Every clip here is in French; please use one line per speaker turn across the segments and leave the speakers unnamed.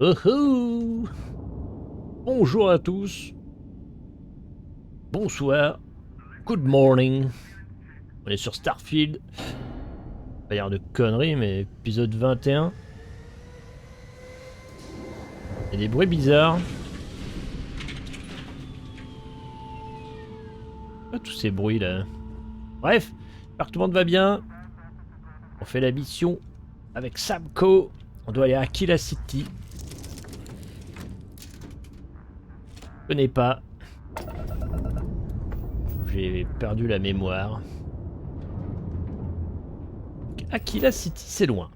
Oh oh. Bonjour à tous. Bonsoir. Good morning. On est sur Starfield. Pas dire de conneries, mais épisode 21. Il y a des bruits bizarres. Pas tous ces bruits là. Bref, j'espère que tout le monde va bien. On fait la mission avec Samco. On doit aller à Akila City. Je connais pas. J'ai perdu la mémoire. Akila City, c'est loin.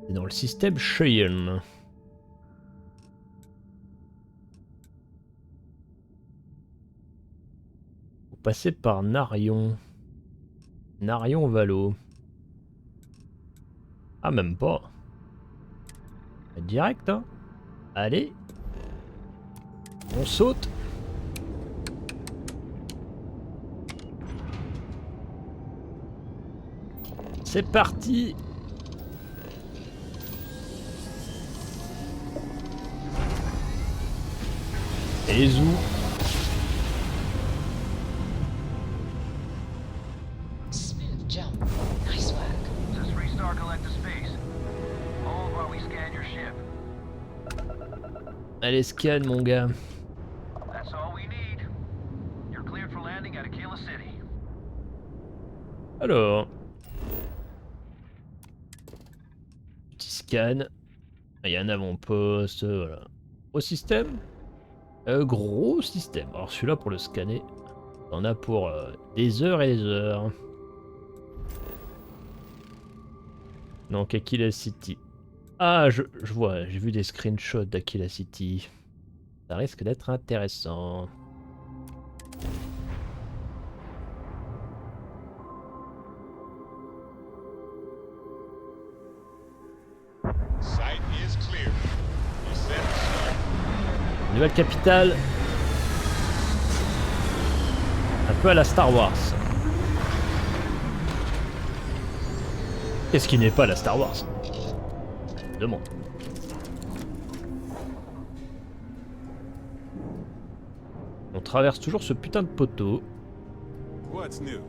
C'est dans le système Cheyenne. Faut passer par Narion. Narion-Valo. Ah, même pas. Direct, hein. Allez. On saute. C'est parti. Et les où?
Smooth jump. Nice work.
Just restart collective space. Hold while we scan your ship.
Allez, scan, mon gars.
That's all we need. You're cleared for landing at Akila City.
Alors. Petit scan. Il y a un avant-poste, voilà. Au système. Gros système. Alors celui-là pour le scanner, on a pour des heures et des heures. Donc Akila City. Ah, je vois, j'ai vu des screenshots d'Akila City. Ça risque d'être intéressant.
Site is clear. You set to start.
Nouvelle capitale. Un peu à la Star Wars. Qu'est-ce qui n'est pas la Star Wars? Je me demande. On traverse toujours ce putain de poteau.
What's new?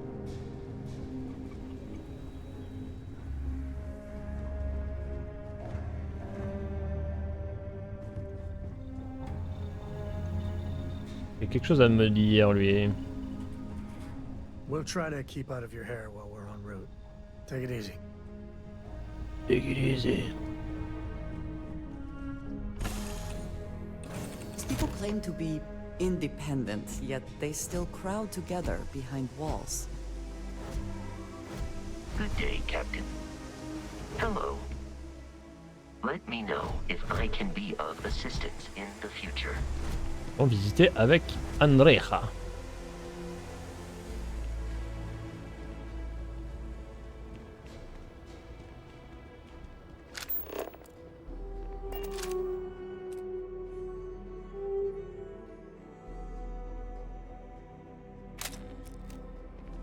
Il y a quelque chose à me dire, lui.
We'll try to keep out of your hair while we're en route. Take it easy.
Take it easy.
These people claim to be independent, yet they still crowd together behind walls.
Good day, Captain. Hello. Let me know if I can be of assistance in the future.
On visiter avec Andrea.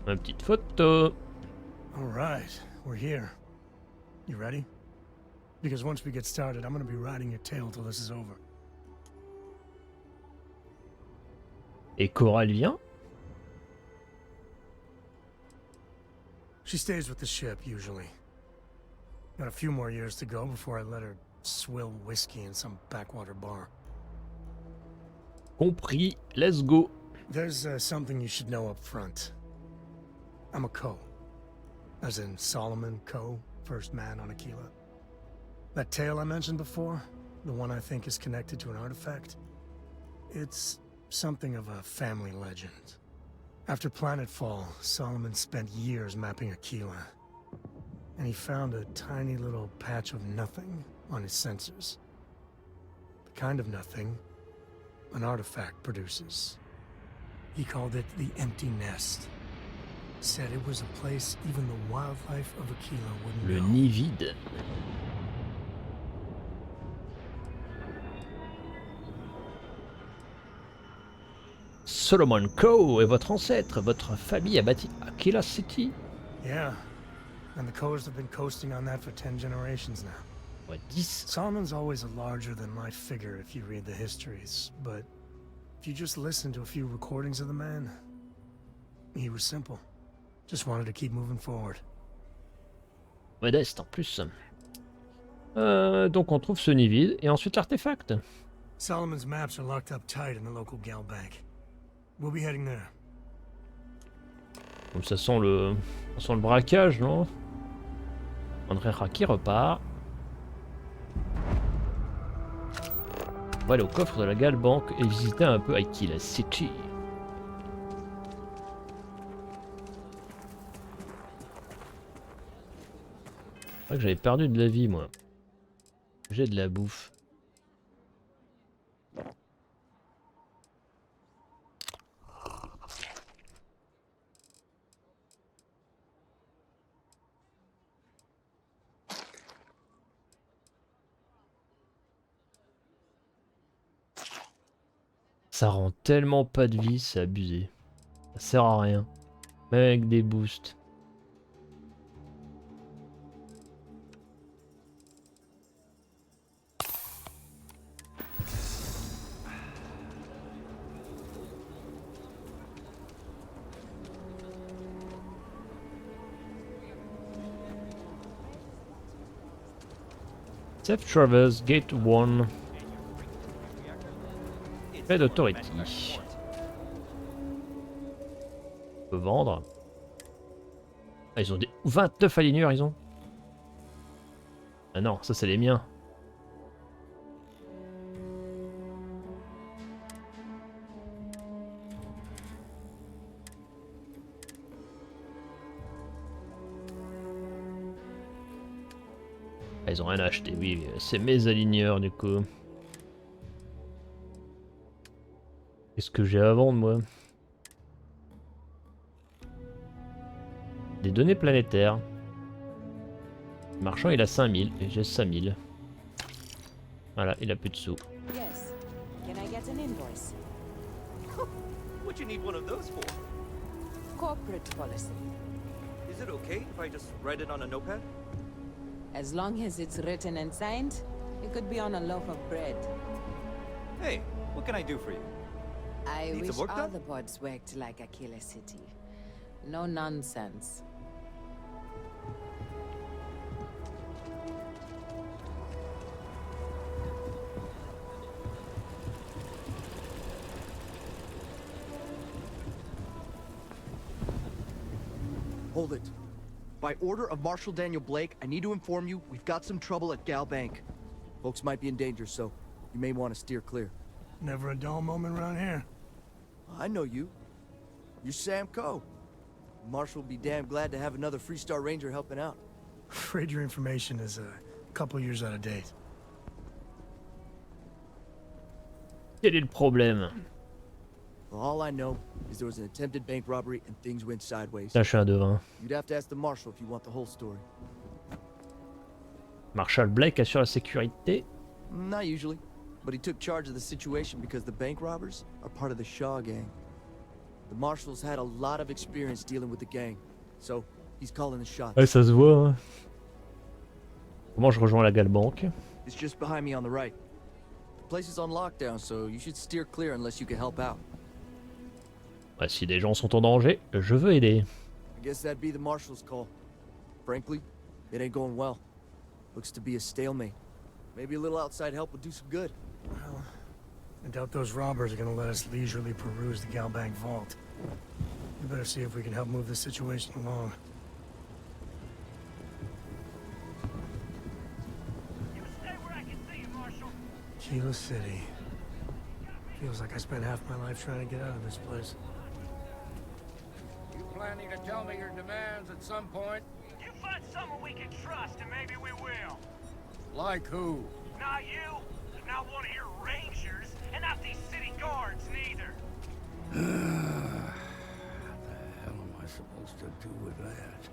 Une petite photo.
All right, we're here. You ready? Because once we get started, I'm gonna be riding your tail till this is over.
Et Coral vient.
She stays with the ship, usually. Got a few more years to go before I let her swill whiskey in some backwater bar.
Compris. Let's go.
There's something you should know up front. I'm a Co. As in Solomon Co., first man on Akila. That tale I mentioned before, the one I think is connected to an artifact, it's something of a family legend. After planetfall, Solomon spent years mapping Akila, and he found a tiny little patch of nothing on his sensors. The kind of nothing an artifact produces. He called it the Empty Nest. Said it was a place even the wildlife of Akila wouldn't
Le
know.
nid vide. Solomon Co est votre ancêtre. Votre famille a bâti Akila City.
Yeah, And the Coers have been coasting on that for 10 generations now.
Ouais, 10.
Solomon's always a larger-than-life figure if you read the histories, but if you just listen to a few recordings of the man, he was simple. Just wanted to keep moving forward.
Modeste en plus. Donc on trouve ce nid vide et ensuite l'artefact.
Solomon's maps are locked up tight in the local gal bank. We'll be heading there.
Donc ça sent le braquage, non? André Raki repart. On va aller au coffre de la Gal Bank et visiter un peu Akila City. C'est vrai que j'avais perdu de la vie, moi. J'ai de la bouffe. Ça rend tellement pas de vie, c'est abusé. Ça sert à rien. Même avec des boosts. Safe Traverse Gate 1. Fait d'Authority. On peut vendre. Ah, ils ont des 29 aligneurs, ils ont. Ah non, ça c'est les miens. Ah, ils ont rien acheté, oui, c'est mes aligneurs du coup. Qu'est-ce que j'ai à vendre, moi? Des données planétaires. Le marchand, il a 5000 et j'ai 5000. Voilà, il a plus de sous.
Yes. Can I get an invoice?
What you need one of those for?
Corporate policy.
Is it okay if I just write it on a notepad?
As long as it's written and signed, it could be on a loaf of bread.
Hey, what can I do for you?
I
Need
wish
some work
all
done?
the pods worked like Akila City. No nonsense.
Hold it. By order of Marshal Daniel Blake, I need to inform you we've got some trouble at Gal Bank. Folks might be in danger, so you may want to steer clear.
Never a dull moment around here.
I know you. You're Sam Coe. Marshal will be damn glad to have another Freestar Ranger helping out.
Afraid your information is a couple years out of date.
Quel est le problème?
Well, all I know is there was an attempted bank robbery and things went sideways.
Là, je suis un devin.
You'd have to ask the Marshal if you want the whole story.
Marshal Blake assure la sécurité.
Not usually, but he took charge of the situation because the bank robbers are part of the Shaw gang. The Marshal's had a lot of experience dealing with the gang, so he's calling the shots.
Ouais, ça se voit. Hein. Comment je rejoins la Gal Bank?
It's just behind me on the right. The place is on lockdown, so you should steer clear unless you can help out.
Ouais, si des gens sont en danger, je veux aider.
I guess that'd be the Marshal's call. Frankly, it ain't going well. Looks to be a stalemate. Maybe a little outside help would do some good.
Well, I doubt those robbers are gonna let us leisurely peruse the Gal Bank vault. We better see if we can help move this situation along. Kilo City. Feels like I spent half my life trying to get out of this place.
You planning to tell me your demands at some point?
You find someone we can trust, and maybe we will.
Like who?
Not you, not one of your rangers, and not these city guards neither.
What the hell am I supposed to do with that?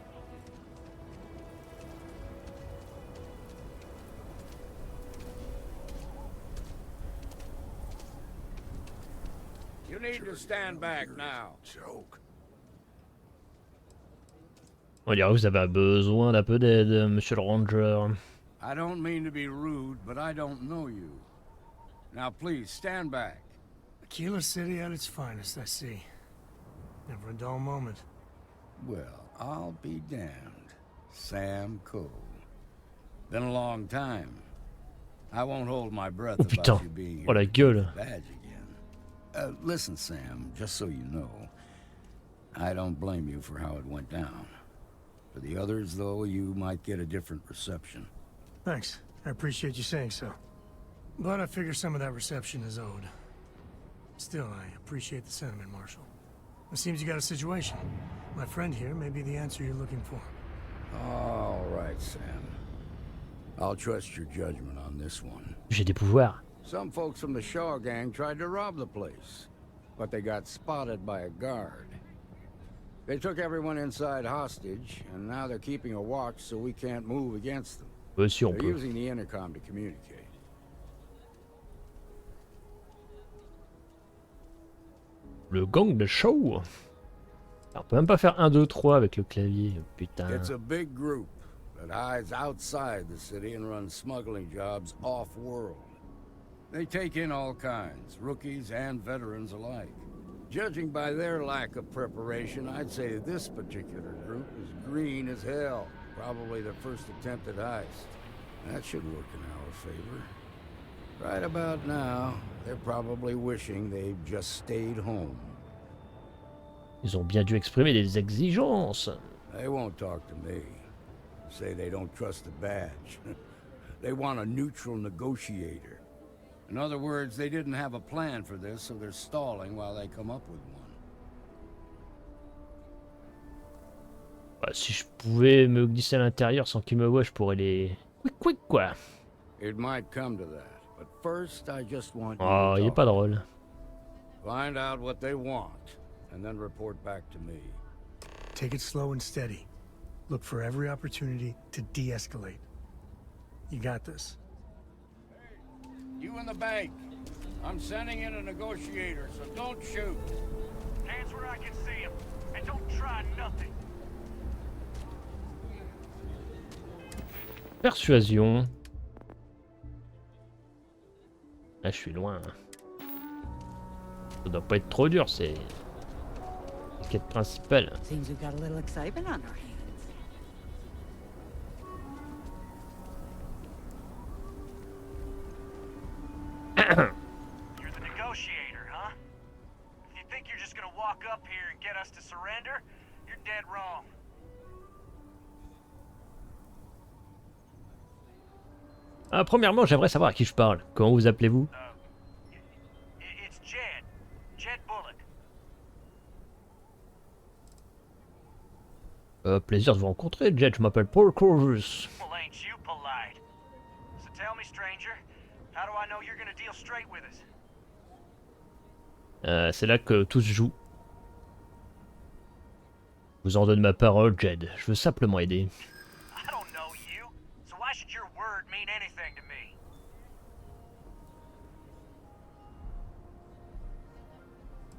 You need to stand back now.
Joke.
On dirait que vous avez besoin d'un peu d'aide, monsieur le ranger.
I don't mean to be rude, but I don't know you. Now please, stand back.
Akila City at its finest, I see. Never a dull moment.
Well, I'll be damned. Sam Cole. Been a long time. I won't hold my breath
Oh putain,
about you being here
oh la
to get
gueule.
the badge again. Listen, Sam, just so you know, I don't blame you for how it went down. For the others, though, you might get a different reception.
Thanks. I appreciate you saying so. But I figure some of that reception is owed. Still, I appreciate the sentiment, Marshal. It seems you got a situation. My friend here may be the answer you're looking for.
All right, Sam. I'll trust your judgment on this one.
J'ai des pouvoirs.
Some folks from the Shaw gang tried to rob the place, but they got spotted by a guard. They took everyone inside hostage, and now they're keeping a watch so we can't move against them.
Si on
They're
peut.
using the intercom to communicate.
Le gang de show. On peut même pas faire 1, 2, 3 avec le clavier. Putain.
It's a big group that hides outside the city and runs smuggling jobs off-world. They take in all kinds, rookies and veterans alike. Judging by their lack of preparation, I'd say this particular group is green as hell. Probably their first attempt at heist. That should work in our favor. Right about now, they're probably wishing they've just stayed home.
Ils ont bien dû exprimer des exigences.
They won't talk to me. Say they don't trust the badge. They want a neutral negotiator. In other words, they didn't have a plan for this, so they're stalling while they come up with one.
Bah, si je pouvais me glisser à l'intérieur sans qu'ils me voient, je pourrais les... Quick, quoi.
It might come to that, but first I just want you
Oh,
to
il est
talk.
pas drôle.
Find out what they want, and then report back to me.
Take it slow and steady. Look for every opportunity to de-escalate. You got this.
You in the bank. I'm sending in a negotiator, so don't shoot.
Hands where I can see him. And don't try nothing.
Persuasion. Là, je suis loin. Ça doit pas être trop dur, c'est la quête principale.
Seems we've got a little excitement on our hands.
You're the negotiator, huh? If you think you're just gonna walk up here and get us to surrender, you're dead wrong.
Ah, premièrement, j'aimerais savoir à qui je parle. Comment vous appelez-vous?
It's Jed. Jed Bullock.
Plaisir de vous rencontrer, Jet. Je m'appelle Paul Corvus.
Well, ain't you polite? So tell me, stranger, how do I know you're gonna deal straight with us?
C'est là que tout se joue. Je vous en donne ma parole, Jed. Je veux simplement aider.
I don't know you, so why should your word mean anything to me?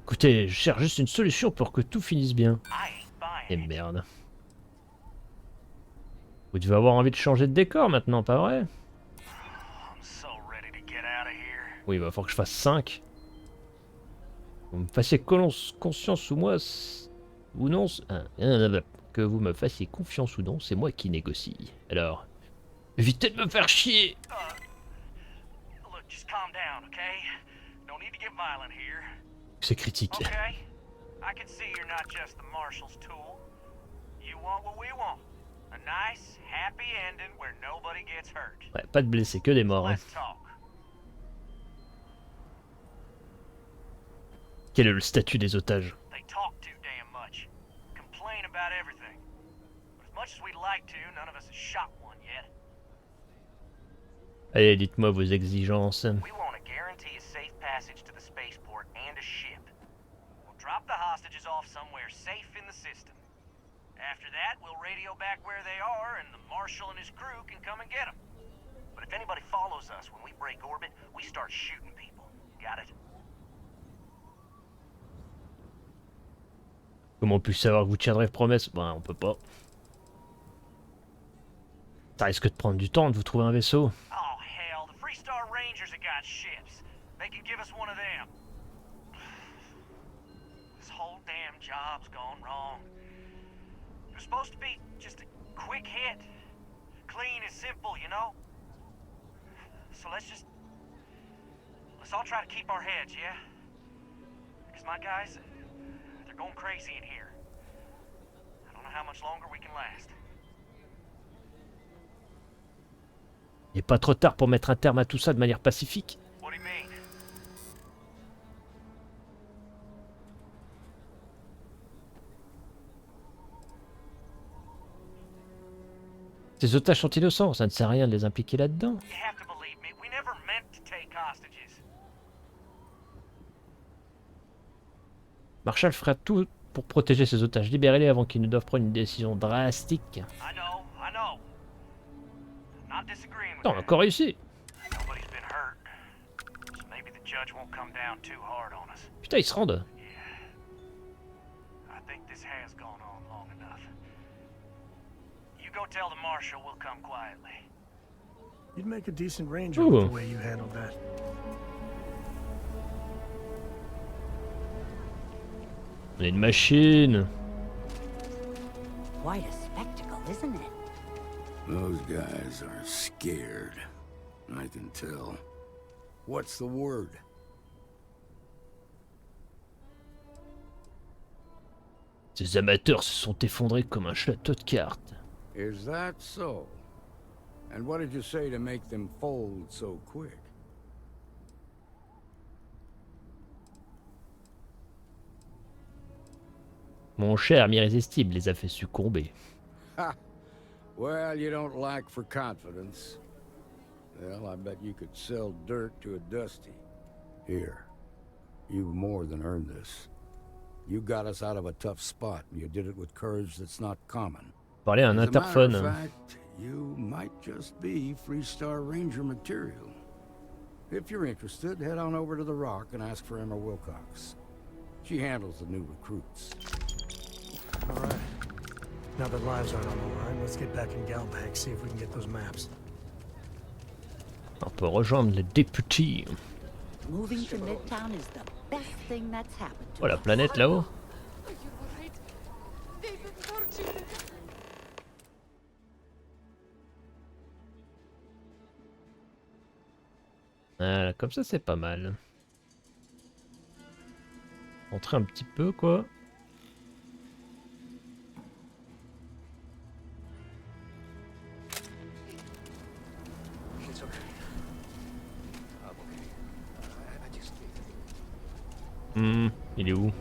Écoutez, je cherche juste une solution pour que tout finisse bien.
I ain't
Et
buying it.
merde. Vous devez avoir envie de changer de décor maintenant, pas vrai?
I'm so ready to get out of here.
Oui, il va falloir que je fasse 5. Vous me fassiez conscience ou moi... Ou non... Que vous me fassiez confiance ou non, c'est moi qui négocie. Alors... Évitez de me faire chier!
Look, just calm down, okay? No need to get violent here.
C'est critique.
Okay? I can see you're not just the marshal's tool. You want what we want. A nice, happy ending where nobody gets hurt.
Ouais, pas de blessés, que des morts. Hein.
Let's talk.
Quel est le statut des otages?
They talk too damn much. Complain about everything. But as much as we'd like to, none of us has shot one yet.
Allez, dites-moi vos exigences.
We want to guarantee a safe passage to the spaceport and a ship. We'll drop the hostages off somewhere safe in the system. After that, we'll radio back where they are, and the Marshal and his crew can come and get them. But if anybody follows us when we break orbit, we start shooting people. Got it?
Comment puis savoir que vous tiendrez promesse? Ben, on peut pas. Ça risque de prendre du temps de vous trouver un vaisseau.
Oh, hell, the Freestar Rangers have got ships. They can give us one of them. This whole damn job's gone wrong. It was supposed to be just a quick hit. Clean and simple, you know? So let's all try to keep our heads, yeah? Because my guys, they're going crazy in here. I don't know how much longer we can last.
Il n'est pas trop tard pour mettre un terme à tout ça de manière pacifique.
What do you mean?
Ces otages sont innocents, ça ne sert à rien de les impliquer là-dedans.
You have to believe me, we never meant to take hostages.
Marshall fera tout pour protéger ses otages. Libérez-les avant qu'ils ne doivent prendre une décision drastique.
I know. I'm not disagreeing with
Non, on a
that.
encore réussi.
Nobody's been hurt. So maybe the judge won't come down too hard on us.
Putain, ils se rendent.
I think this has gone on long enough. You go tell the marshal we'll come quietly.
You'd make a decent ranger
Ooh.
with the way you handled that.
On est une machine.
Quite a spectacle, isn't it?
Those guys are scared. I can tell. What's the word?
Ces amateurs se sont effondrés comme un château de cartes.
Is that so? And what did you say to make them fold so quick?
Mon cher irrésistible les a fait succomber.
Ha! Well, you don't lack for confidence. Well, I bet you could sell dirt to a dusty. Here, you've more than earned this. You got us out of a tough spot, and you did it with courage that's not common.
Parler à un
As a matter of
interphone.
fact, you might just be Freestar Ranger material. If you're interested, head on over to the Rock and ask for Emma Wilcox. She handles the new recruits.
All right. Now that lives aren't on the line, let's get back in Galbank, see if we can get those maps.
On peut rejoindre les députés.
Moving to Midtown is the best thing that's happened to
Oh, la
us.
planète là-haut. Voilà, comme ça c'est pas mal. Rentrer un petit peu quoi.
It's okay. I'm okay. I just...
Il est où?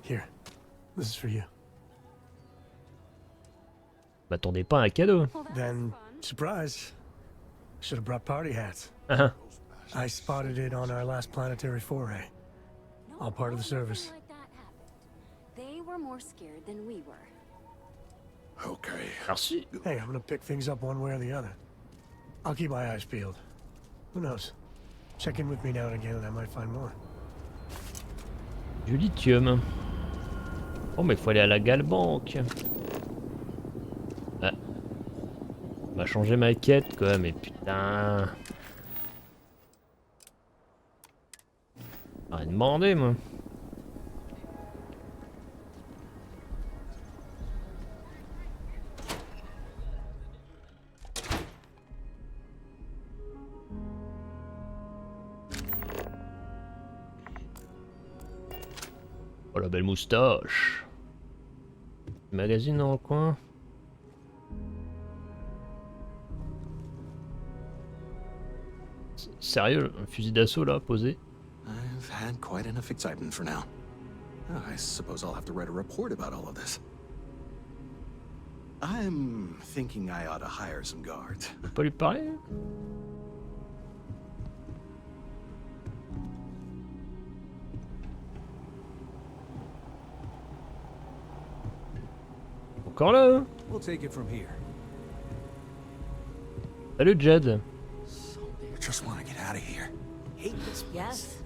Here, this is for you.
M'attendez pas à un cadeau.
Then, surprise. Should have brought party hats.
Ah,
I spotted it on our last planetary foray. All part of the service.
Like that happened. They were more scared than we were.
Okay.
merci.
Hey, I'm gonna pick things up one way or the other. I'll keep my eyes peeled. Who knows? Check in with me now and again and I might find more.
Du lithium. Oh mais il faut aller à la Galbank. Ah. On va changer ma quête quoi, mais putain. Arrête de demander moi. Oh la belle moustache. Magazine dans le coin. Sérieux, un fusil d'assaut là, posé.
I've had quite enough excitement for now. Oh, I suppose I'll have to write a report about all of this. I'm thinking I ought to hire some guards.
Faut pas lui parler. Encore là hein.
We'll take it from here.
Salut Jed.
I just want to get out of here. Hate this place.
Yes.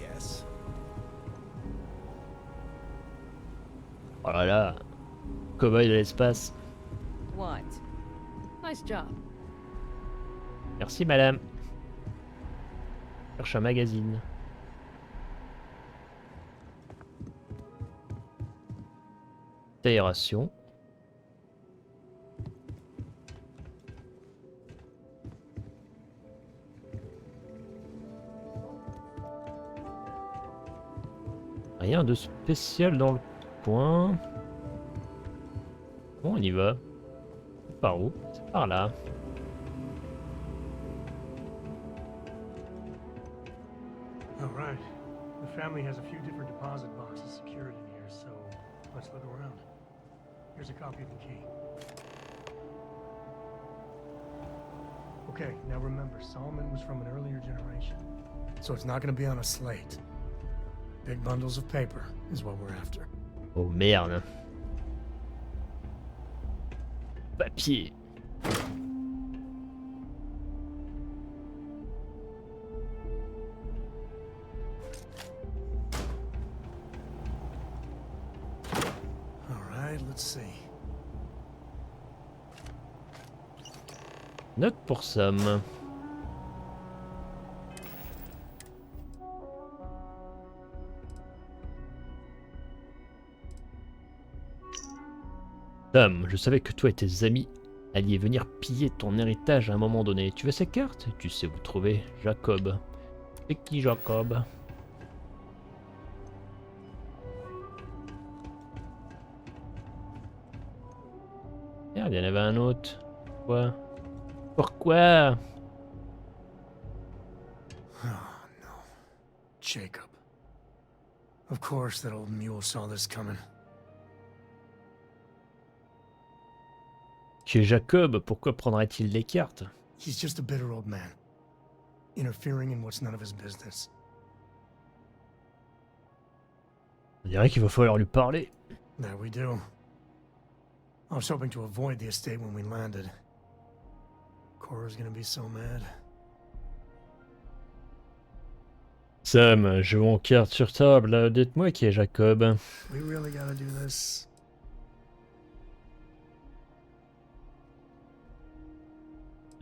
Yes.
Oh là là. Cowboy de l'espace.
What? Nice job.
Merci madame. Cherche un magazine. Aération. Rien de spécial dans le coin. Bon, on y va. Par où? C'est par là.
All right. The family has a few different deposit boxes secured in here, so let's look around. Here's a copy of the key. Okay, now remember, Solomon was from an earlier generation, so it's not going to be on a slate. Big bundles of paper is what we're after.
Oh merde. Papier.
Alright, let's see.
Note pour somme. Tom, je savais que toi et tes amis alliez venir piller ton héritage à un moment donné. Tu veux ces cartes? Tu sais où trouver Jacob. C'est qui Jacob? Merde, il y en avait un autre. Quoi? Pourquoi?
Oh no. Jacob. Of course that old mule saw this coming.
Qui est Jacob? Pourquoi prendrait-il les cartes?
He's just a bitter old man, interfering in what's none of his business.
On dirait qu'il va falloir lui parler.
There we do. I was hoping to avoid the estate when we landed. Cora's gonna be so mad.
Sam, jouons cartes sur table. Dites-moi qui est Jacob.
We really gotta do this.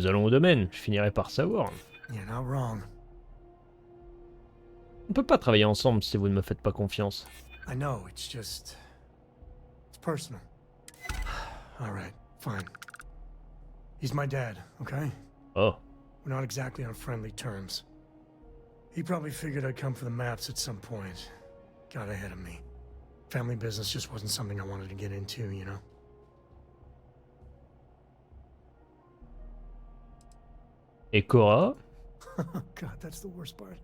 Nous allons au domaine, je finirai par savoir.
You're not wrong.
On peut pas travailler ensemble si vous ne me faites pas confiance.
I know, it's just... It's personal. Alright, fine. He's my dad, okay?
Oh.
We're not exactly on friendly terms. He probably figured I'd come for the maps at some point. Got ahead of me. Family business just wasn't something I wanted to get into, you know?
Et Cora?
God, that's the worst part.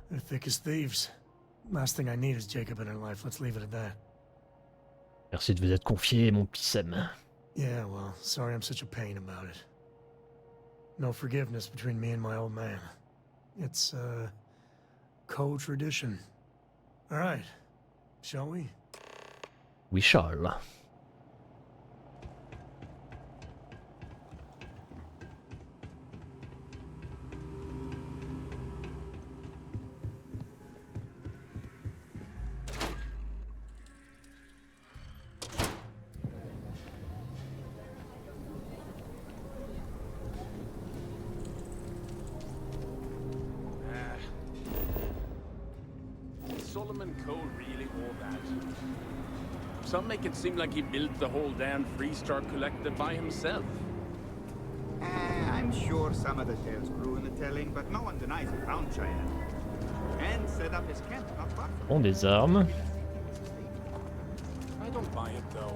They're thick as thieves. Last thing I need is Jacob in her life. Let's leave it at that.
Merci de vous être confié, mon petit Sam.
Yeah, well, sorry I'm such a pain about it. No forgiveness between me and my old man. It's, co-tradition. All right, shall we?
We shall.
Solomon Cole really all that? Some make it seem like he built the whole damn Freestar Collective by himself.
I'm sure some of the tales grew in the telling, but no one denies he found Cheyenne. And set up his camp not far from
On des armes.
I don't buy it though.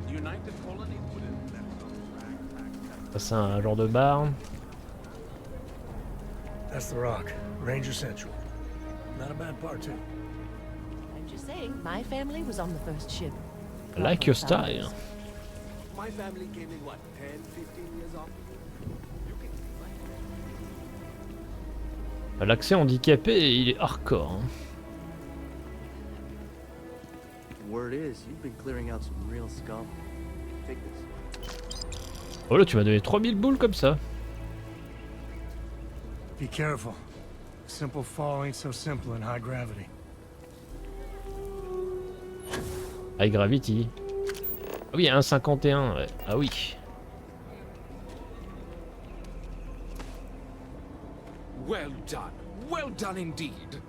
The United Colony wouldn't let some
Ça c'est un genre de bar.
That's the Rock, Ranger Central. Not a bad part, too.
I'm just saying, my family was on the first ship.
I like your style.
My family came in what, 10, 15 years off?
L'accès handicapé, il est hardcore. Hein.
Word is, you've been clearing out some real scum. Take this.
Oh là, tu m'as donné 3000 boules comme ça.
Be careful. Simple fall ain't so simple in high gravity.
High gravity. Ah oui, 1,51, ouais. Ah oui.
Well done indeed.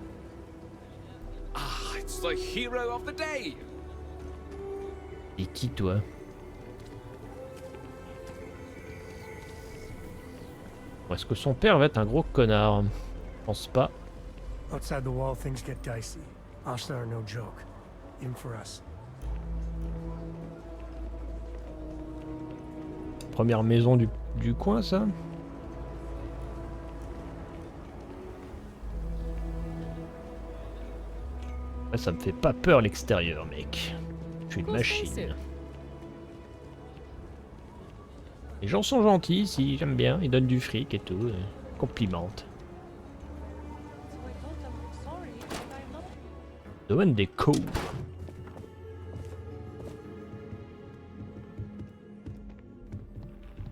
Ah, it's the hero of the day.
Et qui toi? Est-ce que son père va être un gros connard? Je pense pas.
Outside the wall, things get dicey. Ashtar are no joke. Even for us.
Première maison du coin, ça? Ouais, ça me fait pas peur l'extérieur, mec. Je suis une machine. Les gens sont gentils ici, j'aime bien. Ils donnent du fric et tout. Complimentent. Domaine des co.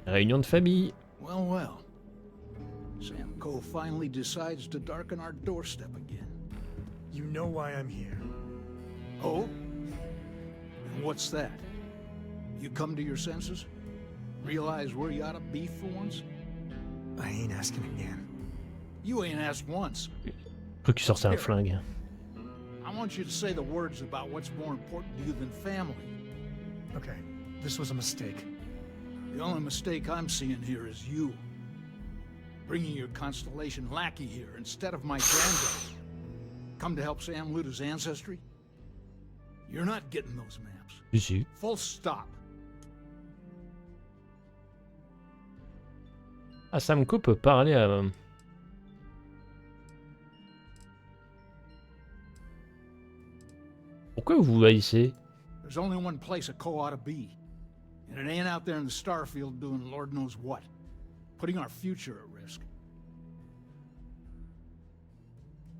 Réunion de famille.
Well, well. Sam Coe finally decides to darken our doorstep again.
You know why I'm here.
Oh? And what's that? You come to your senses? Realize where you ought to be for once?
I ain't asking again.
You ain't asked once.
Cru qu'il sortait un flingue.
I want you to say the words about what's more important to you than family.
Okay, this was a mistake.
The only mistake I'm seeing here is you. Bringing your Constellation lackey here instead of my granddaughter. Come to help Sam loot his ancestry? You're not getting those maps.
Si.
Full stop.
Ah, Sam Coe peut parler à... Pourquoi vous vous haïssez?
There's only one place a co ought to be. And it ain't out there in the Starfield doing Lord knows what. Putting our future at risk.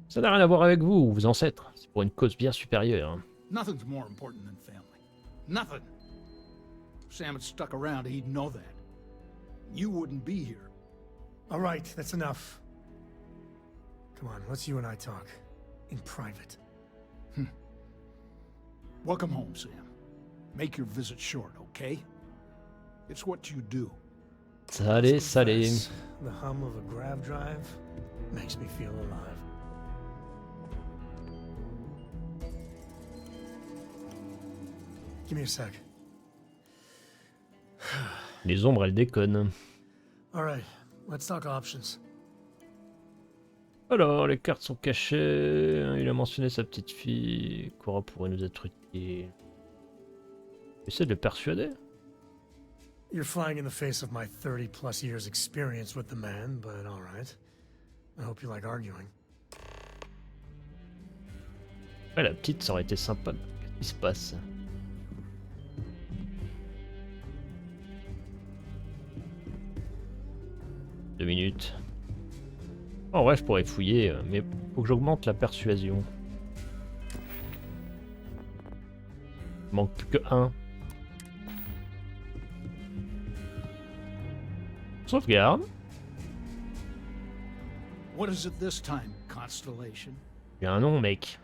Ça n'a rien à voir avec vous, vos ancêtres. C'est pour une cause bien supérieure. Hein.
Nothing's more important than family. Nothing. If Sam had stuck around, he'd know that. You wouldn't be here.
All right, that's enough. Come on, let's you and I talk. In private.
Welcome home, Sam. Make your visit short, okay? It's what you do.
Salé, salé.
The hum of a grav drive makes me feel alive. Give me a sec.
Les ombres, elles déconnent.
All right, let's talk options.
Alors, les cartes sont cachées. Il a mentionné sa petite fille. Cora pourrait nous être utile. Essaie de le persuader.
You're flying in the face of my 30+ years experience with the man, but all right. I hope you like arguing.
Ouais, la petite, ça aurait été sympa. Qu'est-ce qui se passe? Deux minutes. En vrai, je pourrais fouiller, mais faut que j'augmente la persuasion. Il manque plus que 1. Sauvegarde.
What is it this time, Constellation?
Il y a un nom, mec.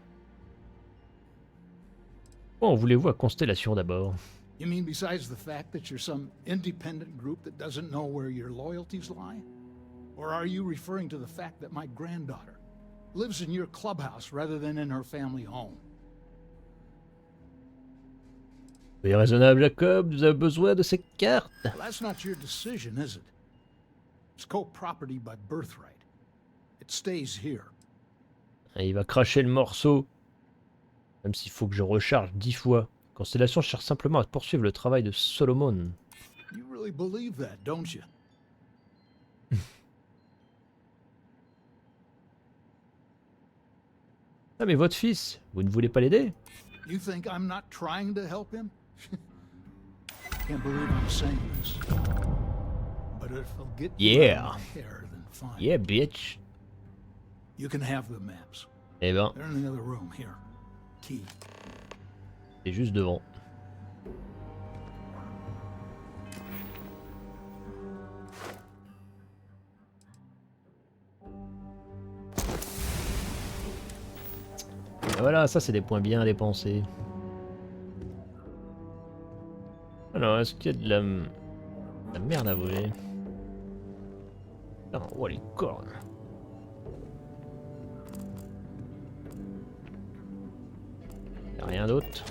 Bon, voulez-vous à Constellation d'abord?
You mean besides the fact that you're some independent group that doesn't know where your loyalties lie? Or are you referring to the fact that my granddaughter lives in your clubhouse rather than in her family home?
Soyez raisonnable, Jacob, nous avons besoin de ces cartes.
Well, that's not your decision, is it? It's co-property by birthright. It stays here.
Et il va cracher le morceau. Même s'il faut que je recharge 10 fois. Constellation cherche simplement à poursuivre le travail de Solomon.
You really believe that, don't you?
Ah mais votre fils, vous ne voulez pas l'aider?
You think I'm not trying to help him? Can't believe I'm saying this. But if I'll get
Yeah.
my hair, then fine.
Yeah, bitch.
You can have the maps.
Eh ben,
They're in the other room here. Key.
c'est juste devant. Et voilà, ça c'est des points bien à dépenser. Alors, est-ce qu'il y a de la merde à voler? Putain, oh les cornes. Y'a rien d'autre.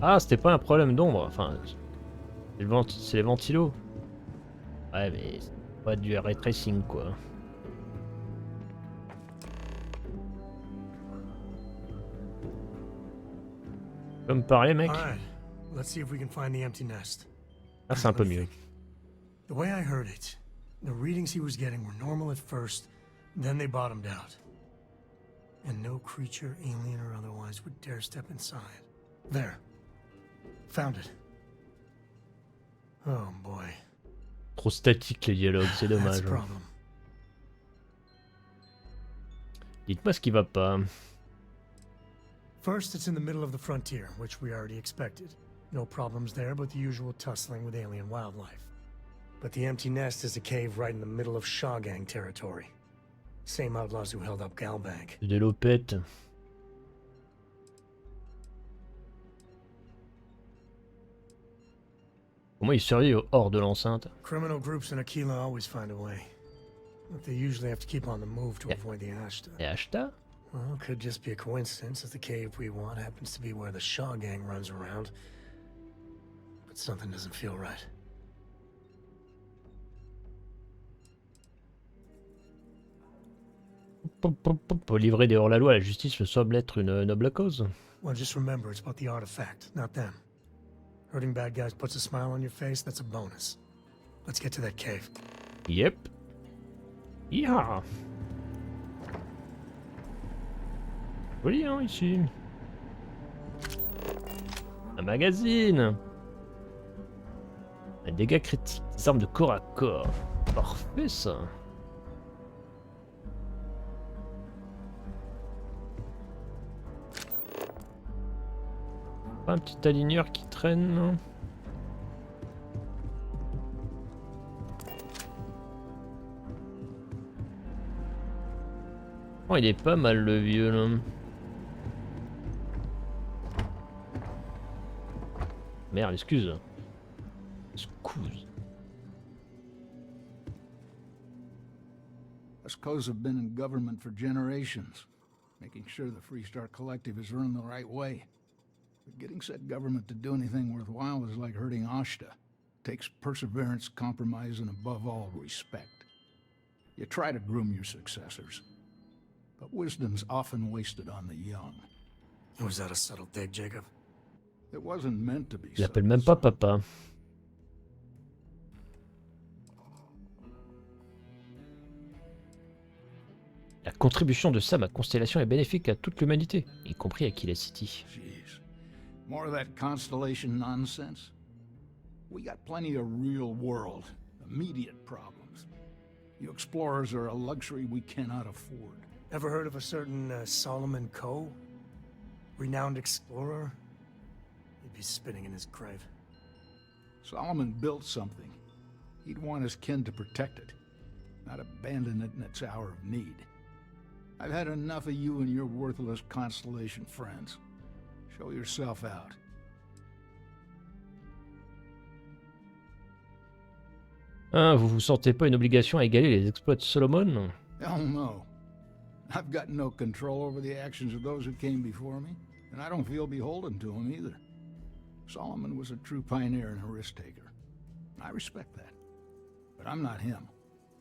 Ah, c'était pas un problème d'ombre. Enfin, c'est les ventilos. Ouais, mais c'est pas du ray tracing quoi. Tu peux me parler, mec?
Alright, let's see if we can find the empty nest.
Ah, c'est un peu mieux.
The way I heard it, the readings he was getting were normal at first, then they bottomed out. And no creature, alien or otherwise, would dare step inside. There. Found it. Oh boy.
Trop statique les dialogues, c'est dommage. Hein. Dites-moi ce qui va pas.
First, it's in the middle of the frontier, which we already expected. No problems there, but the usual tussling with alien wildlife. But the empty nest is a cave right in the middle of Shawgang territory. Same outlaws who held up Galbank.
Des lopettes. Comment ils survivent hors de l'enceinte?
Criminal groups in Akila always find a way. But they usually have to keep on the move to avoid the Ashta.
Et Ashta?
Well, it could just be a coincidence that the cave we want happens to be where the Shaw gang runs around. But something doesn't feel right.
Livrer des hors-la-loi à la justice me semble être une noble cause.
Well, just remember, it's about the artifact, not them. Hurting bad guys puts a smile on your face, that's a bonus. Let's get to that cave.
Yep. Yeah. Joli, hein, ici. Un magazine. Un dégât critique, des armes de corps à corps. Parfait, ça. Pas un petit aligneur qui traîne, non? Oh, il est pas mal le vieux là. Merde, excuse. Excuse.
Us Co's have been in government for generations, making sure the Freestar Collective is run the right way. But getting said government to do anything worthwhile is like hurting Ashta. Takes perseverance, compromise, and above all, respect. You try to groom your successors, but wisdom's often wasted on the young.
Was that a subtle dig, Jacob?
It wasn't meant to be.
Il l'appelle même pas papa. La contribution de Sam à Constellation est bénéfique à toute l'humanité, y compris à Akila City.
Jeez. More of that Constellation nonsense? We got plenty of real world, immediate problems. You explorers are a luxury we cannot afford.
Ever heard of a certain Solomon Coe? Renowned explorer? He'd be spinning in his grave.
Solomon built something. He'd want his kin to protect it, not abandon it in its hour of need. I've had enough of you and your worthless Constellation friends. Show yourself out.
Ah, vous vous sentez pas une obligation à égaler les exploits de Solomon?
Hell no. I've got no control over the actions of those who came before me, and I don't feel beholden to them either. Solomon was a true pioneer and a risk-taker. I respect that. But I'm not him.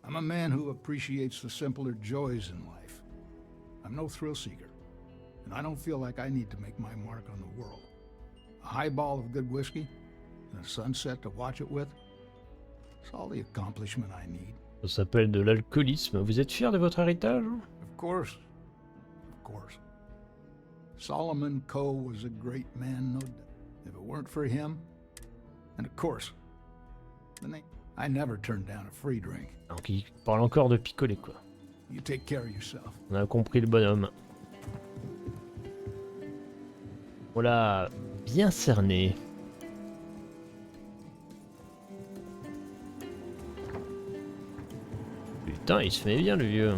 I'm a man who appreciates the simpler joys in life. I'm no thrill-seeker, and I don't feel like I need to make my mark on the world. A highball of good whiskey, and a sunset to watch it with, it's all the accomplishment I need.
Ça s'appelle de l'alcoolisme. Vous êtes fier de votre héritage?
Of course. Of course. Solomon Coe was a great man, no doubt. If it weren't for him, and of course, the name, I never turned down a free drink.
Donc il parle encore de picoler quoi.
You take care of yourself.
On a compris le bonhomme. Voilà, bien cerné. Putain, il se fait bien le vieux.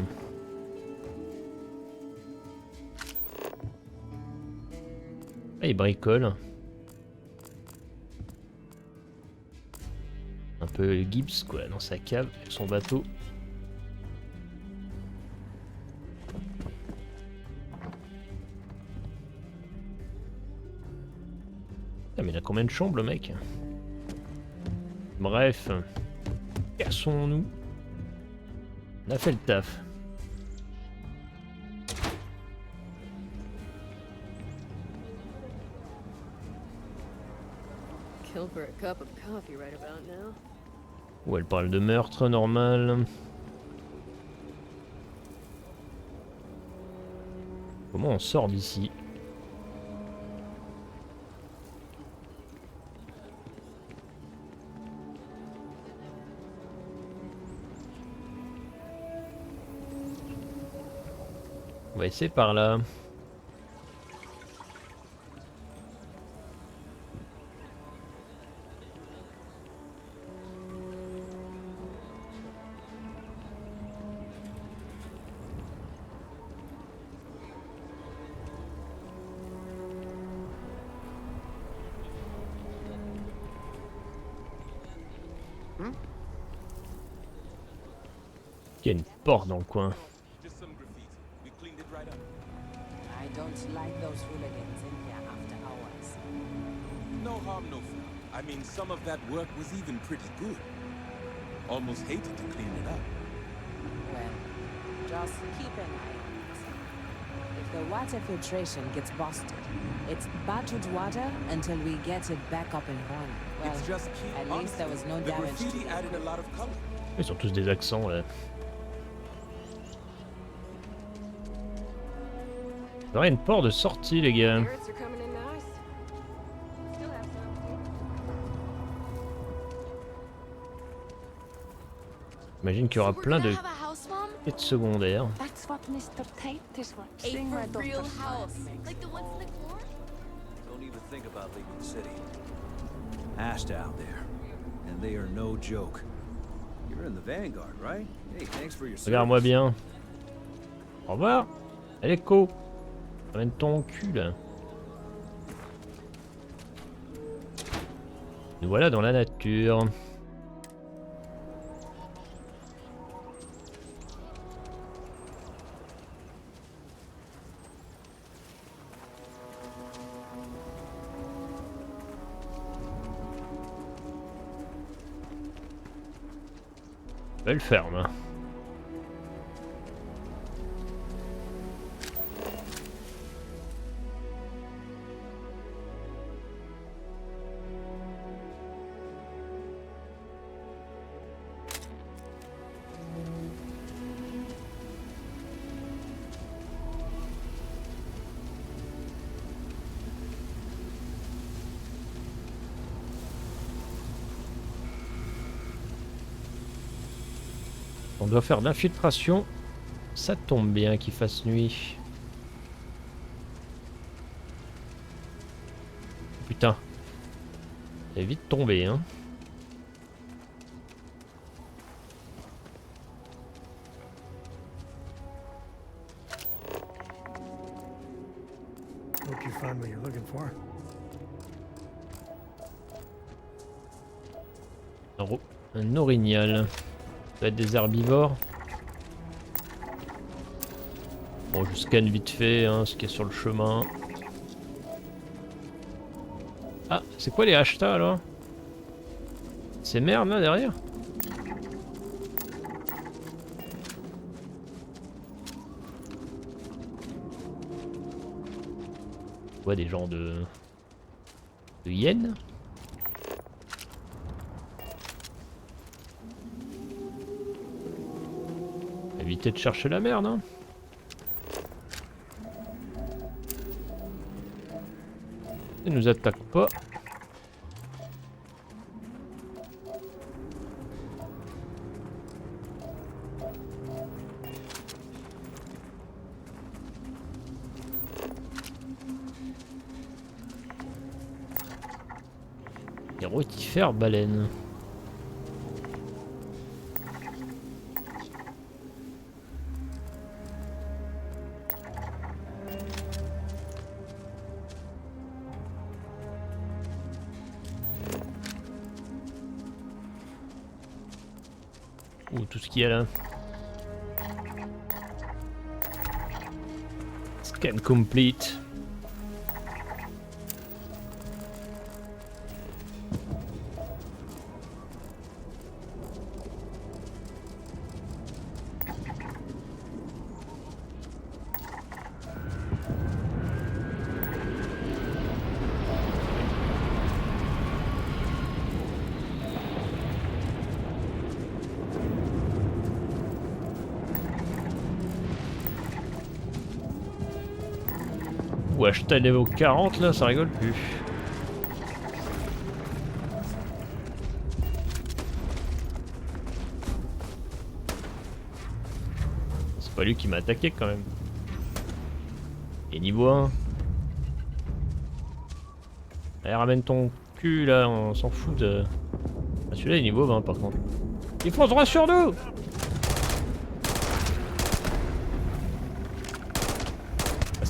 Ah, il bricole. Un peu Gibbs quoi, dans sa cave, avec son bateau. Ah, mais il a combien de chambres le mec? Bref, cassons-nous. On a fait le taf.
Kill for a cup of coffee right about now.
Où elle parle de meurtre normal. Comment on sort d'ici? On va essayer par là. Il y a une porte dans le coin.
I don't like those hooligans in here after hours.
No harm, no foul. I mean, some of that work was even pretty good. Almost hated to clean it up.
Well, just keep an eye on it. If the water filtration gets busted, it's bottled water until we get it back up and running. Well,
It's just key.
at least there was no
The
damage to
graffiti
the
added a lot of color.
Ils ont tous des accents là. Il y aurait une porte de sortie les gars.
Carrots are coming in nice. Still have some.
J'imagine qu'il y aura plein de
Have a house, Mom?
quêtes secondaires.
That's what Mr. Tate is
A
seeing my
for real
daughter's
house.
like the ones in the floor?
Don't even think about leaving the city. Ash down there. And they are no joke. You're in the Vanguard, right? Hey, thanks for your service.
Regarde-moi bien. Au revoir. Allez, Co. Ramène ton cul là. Nous voilà dans la nature. Belle ferme. Hein. On doit faire l'infiltration. Ça tombe bien qu'il fasse nuit. Putain. Elle est vite tombée, hein.
Hope you find what you're looking for.
Un orignal. Ça va être des herbivores. Bon, je scanne vite fait hein, ce qu'il y a sur le chemin. Ah, c'est quoi les hashtags là? C'est merde là derrière? Ouais, des genres de hyènes. Éviter de chercher la merde, hein. Ils nous attaquent pas. Les rotifères baleines. Ouh, tout ce qu'il y a là. Scan complete. Ou acheter un niveau 40 là, ça rigole plus. C'est pas lui qui m'a attaqué quand même. Et niveau 1. Allez, ramène ton cul là, on s'en fout de... Ah, celui-là est niveau 20 par contre. Il fonce droit sur nous!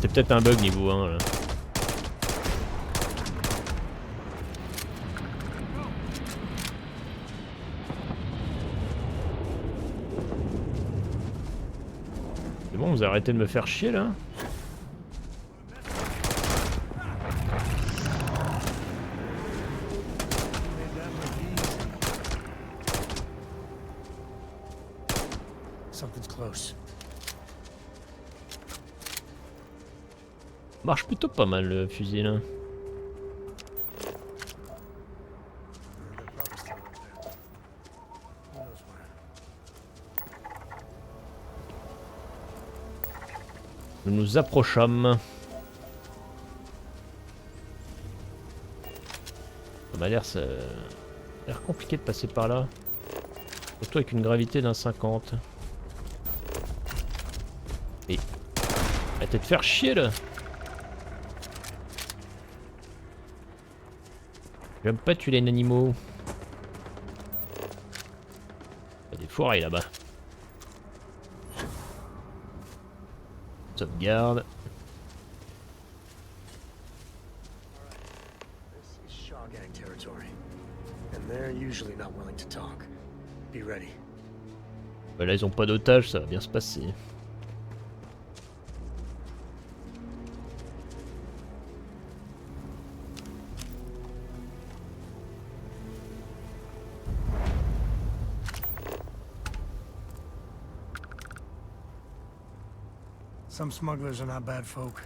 C'était peut-être un bug niveau 1 là. C'est bon, vous arrêtez de me faire chier là?
Something's close.
Marche plutôt pas mal le fusil là. Nous nous approchons. Ça m'a l'air compliqué de passer par là. Surtout avec une gravité d'un 50. Et arrêtez de faire chier là. J'aime pas tuer les animaux. Il y a des forêts là-bas. Sauvegarde.
This is Shaw Gang territory, and they're usually not willing to talk. Be ready.
Bah là ils ont pas d'otages, ça va bien se passer.
Some smugglers are not bad folk.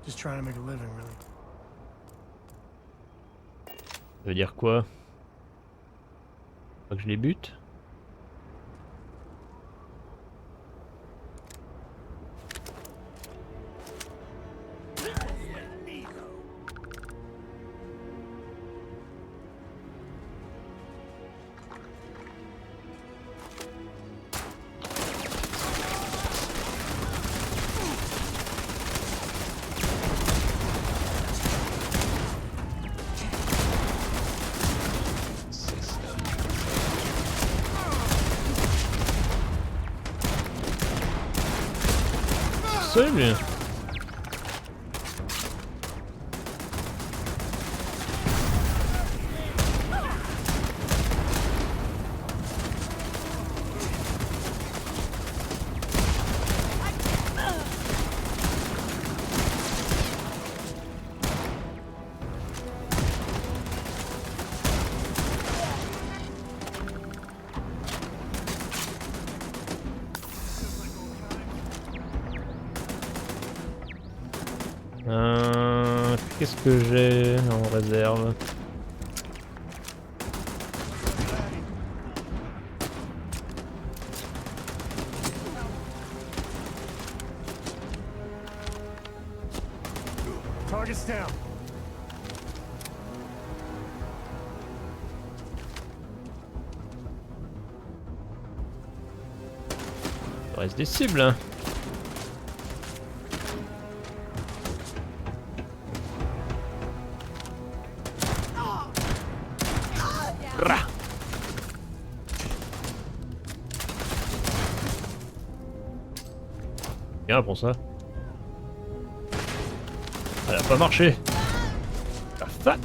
Just trying to make a living, really.
Ça veut dire quoi? Faut que je les bute? Salut. Qu'est-ce que j'ai en réserve?
Target's down.
Il reste des cibles, hein. Bien pour ça. Elle a pas marché. Ah fuck.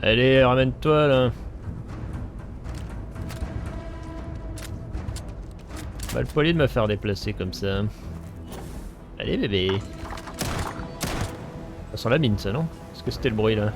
Allez, ramène-toi là. Mal poili de me faire déplacer comme ça. Allez bébé. Ça sent la mine ça non? Qu'est-ce que c'était le bruit là?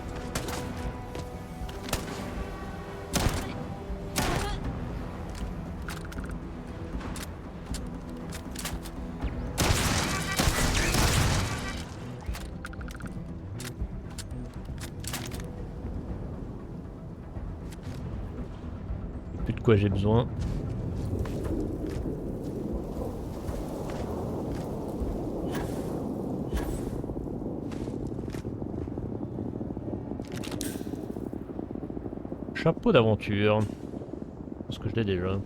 Plus de quoi j'ai besoin. Chapeau d'aventure. Parce que je l'ai déjà.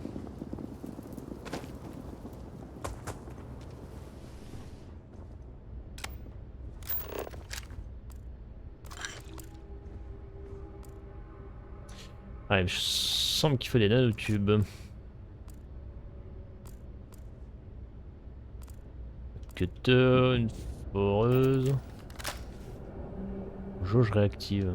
Ah, il me semble qu'il faut des nanotubes. Cutter, une foreuse. Jauge réactive.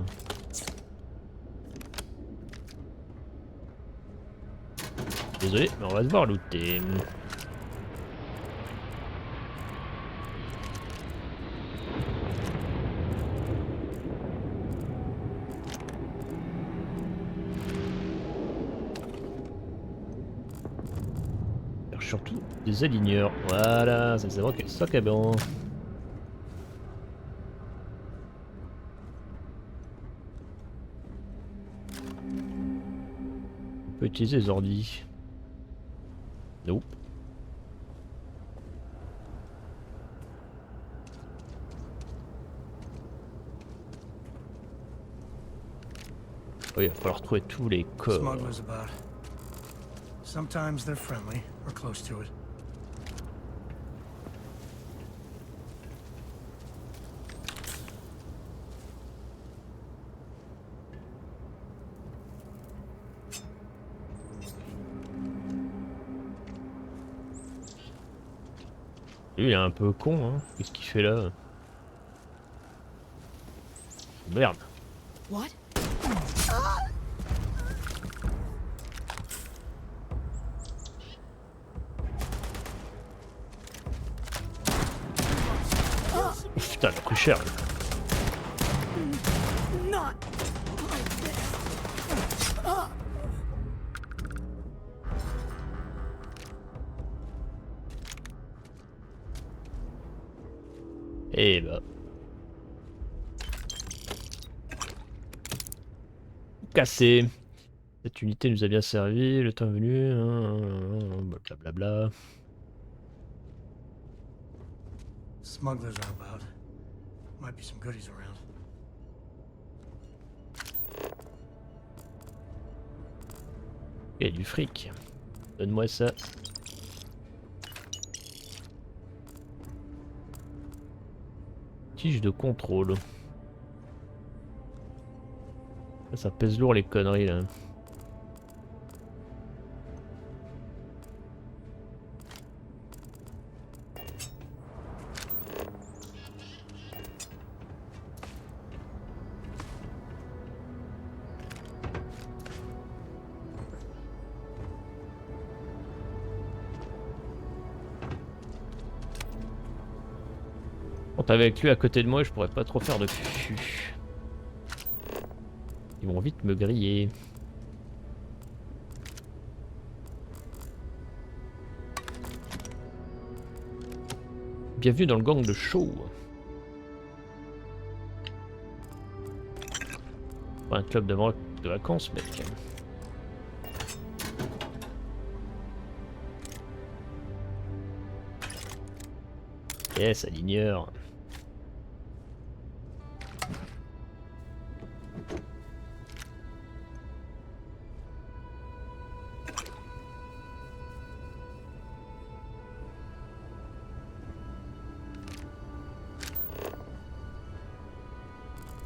Désolé, mais on va devoir looter. Surtout des aligneurs. Voilà, ça c'est vrai que ça qui est bon. On peut utiliser les ordis. Nope. Oh, il va falloir trouver tous les corps.
Smugglers about. Sometimes they're friendly, or close to it.
Lui, il est un peu con, hein. Qu'est-ce qu'il fait là? Merde.
What?
Putain, il a pris cher. Eh bah. Cassé. Cette unité nous a bien servi, le temps est venu. Blablabla.
Smugglers are about. Might be some goodies around.
Il y a du fric. Donne-moi ça. Tige de contrôle. Ça pèse lourd les conneries là. Avec lui à côté de moi, je pourrais pas trop faire de cul. Ils vont vite me griller. Bienvenue dans le gang de show. Pas un club de vacances, mec. Yes, aligneur.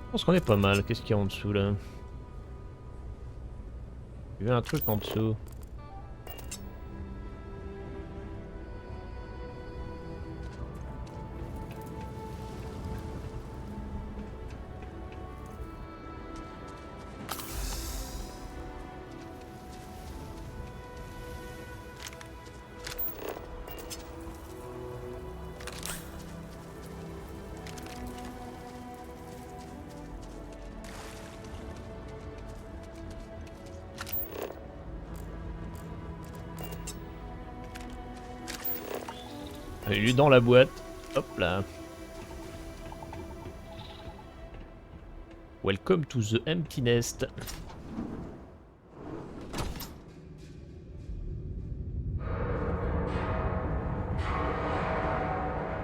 Je pense qu'on est pas mal. Qu'est-ce qu'il y a en dessous là? J'ai vu un truc en dessous. Il est dans la boîte. Hop là. Welcome to the empty nest.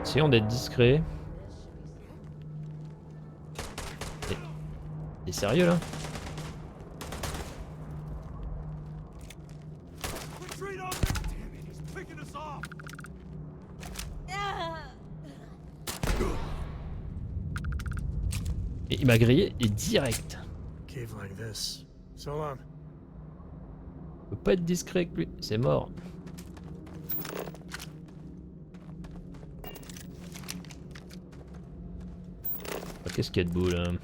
Essayons d'être discret. T'es sérieux là? Et il m'a grillé et direct.
Cave like this. So long.
Je peux pas être discret avec lui, c'est mort. Ah, qu'est-ce qu'il y a de beau là? En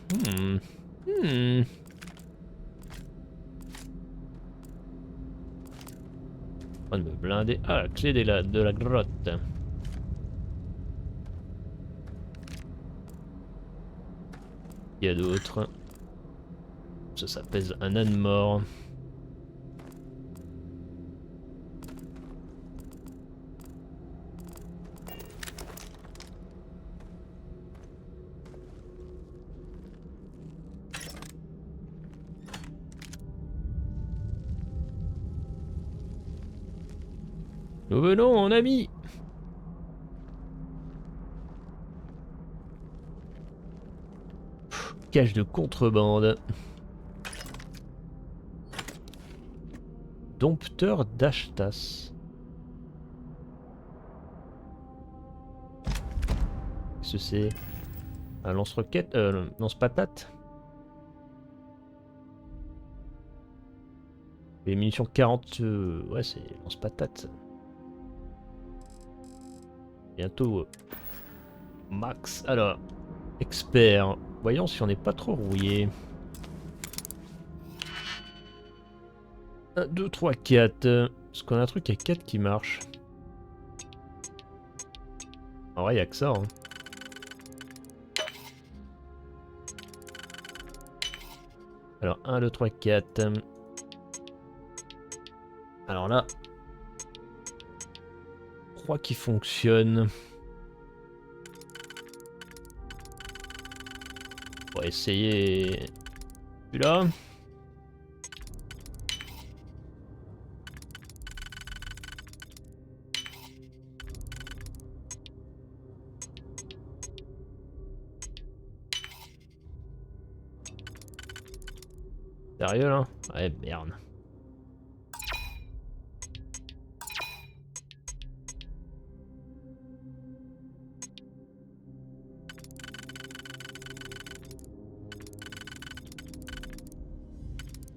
train de me blinder. Ah, la clé de la grotte. Il y a d'autres. Ça pèse un âne mort. Nous venons, mon ami. Cache de contrebande. Dompteur d'Ashtas. Qu'est-ce que c'est? Un lance-roquette? Lance-patate? Les munitions 40... ouais, c'est lance-patate. Bientôt max. Alors, expert. Voyons si on n'est pas trop rouillé. 1, 2, 3, 4. Parce qu'on a un truc à 4 qui marche. En vrai, il n'y a que ça. Hein. Alors, 1, 2, 3, 4. Alors là... 3 qui fonctionnent. On va essayer celui-là. Sérieux là? Ouais, merde.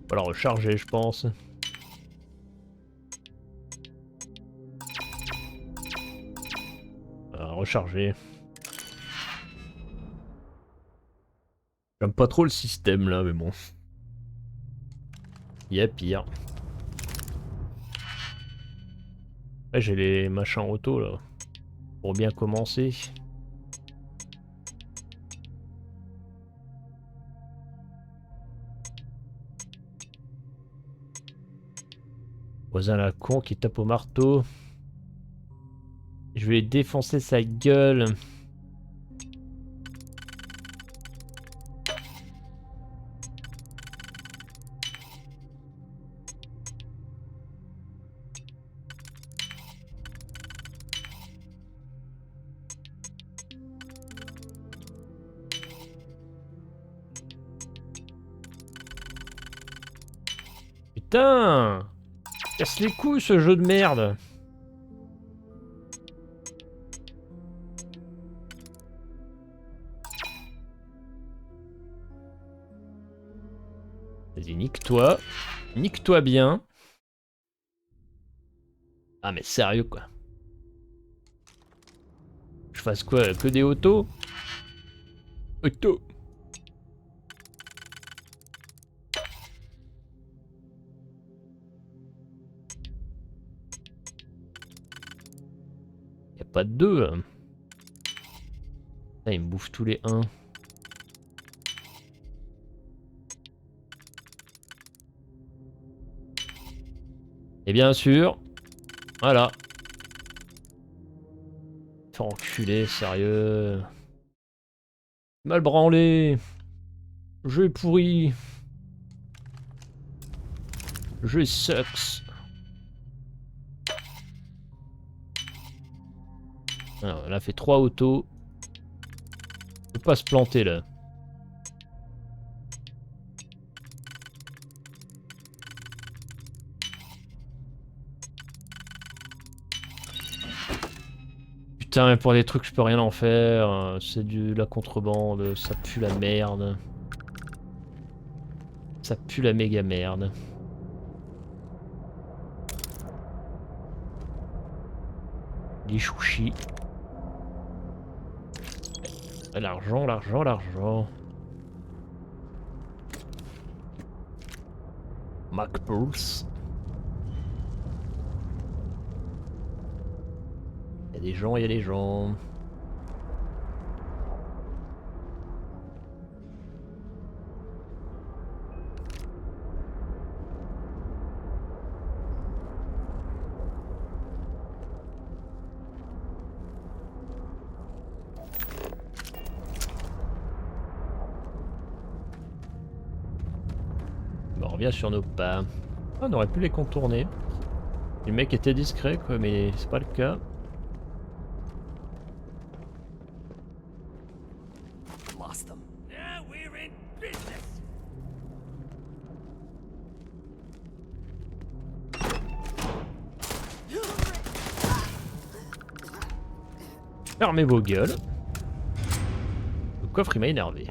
On va la recharger, je pense. Recharger. J'aime pas trop le système là, mais bon. Il y a pire. Là, j'ai les machins auto là. Pour bien commencer. Voisin la con qui tape au marteau. Je vais défoncer sa gueule. Putain! Casse les couilles ce jeu de merde! Vas-y, nique-toi. Nique-toi bien. Ah mais sérieux quoi. Je fasse quoi? Que des autos? Auto. Y'a pas de 2. Hein. Ah, il me bouffe tous les 1. Et bien sûr, voilà. T'es enculé, sérieux. Mal branlé. Jeu pourri. Jeu sucks. Alors, on a fait 3 autos. Faut pas se planter là. Putain, mais pour des trucs je peux rien en faire. C'est de la contrebande, ça pue la merde. Ça pue la méga merde. Les chouchis. L'argent, l'argent, l'argent. MacPulse. Il y a des gens, il y a des gens. On revient sur nos pas. Ah, on aurait pu les contourner. Le mec était discret quoi, mais c'est pas le cas.
Lost them. Now we're in business.
Fermez vos gueules. Le coffre il m'a énervé.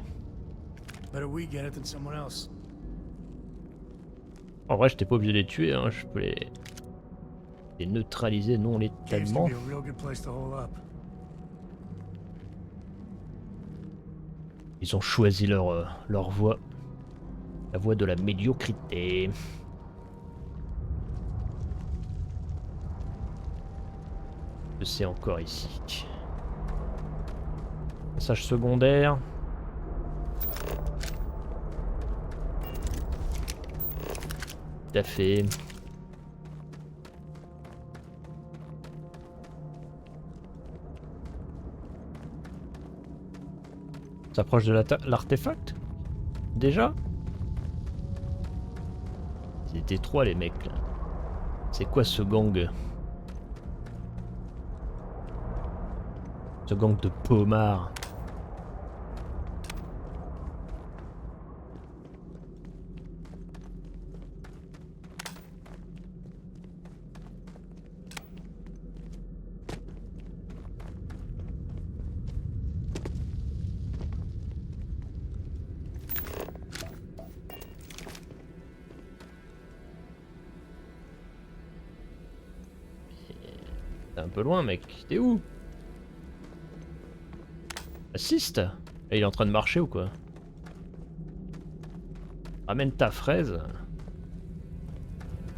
Better we get it than someone else.
En vrai, j'étais pas obligé de les tuer, hein. Je peux les neutraliser non létalement. Ils ont choisi leur voie. La voie de la médiocrité. Que c'est encore ici. Passage secondaire. Tout à fait. On s'approche de l'artefact? Déjà? Ils étaient 3 les mecs là. C'est quoi ce gang? Ce gang de pommards. T'es un peu loin mec, t'es où? Assiste. Et il est en train de marcher ou quoi? Ramène ta fraise.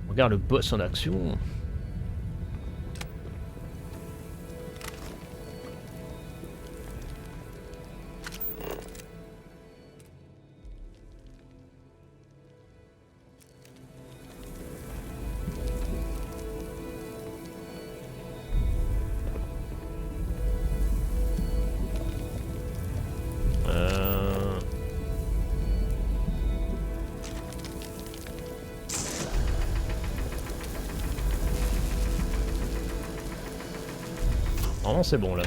Regarde le boss en action. Normalement c'est bon là.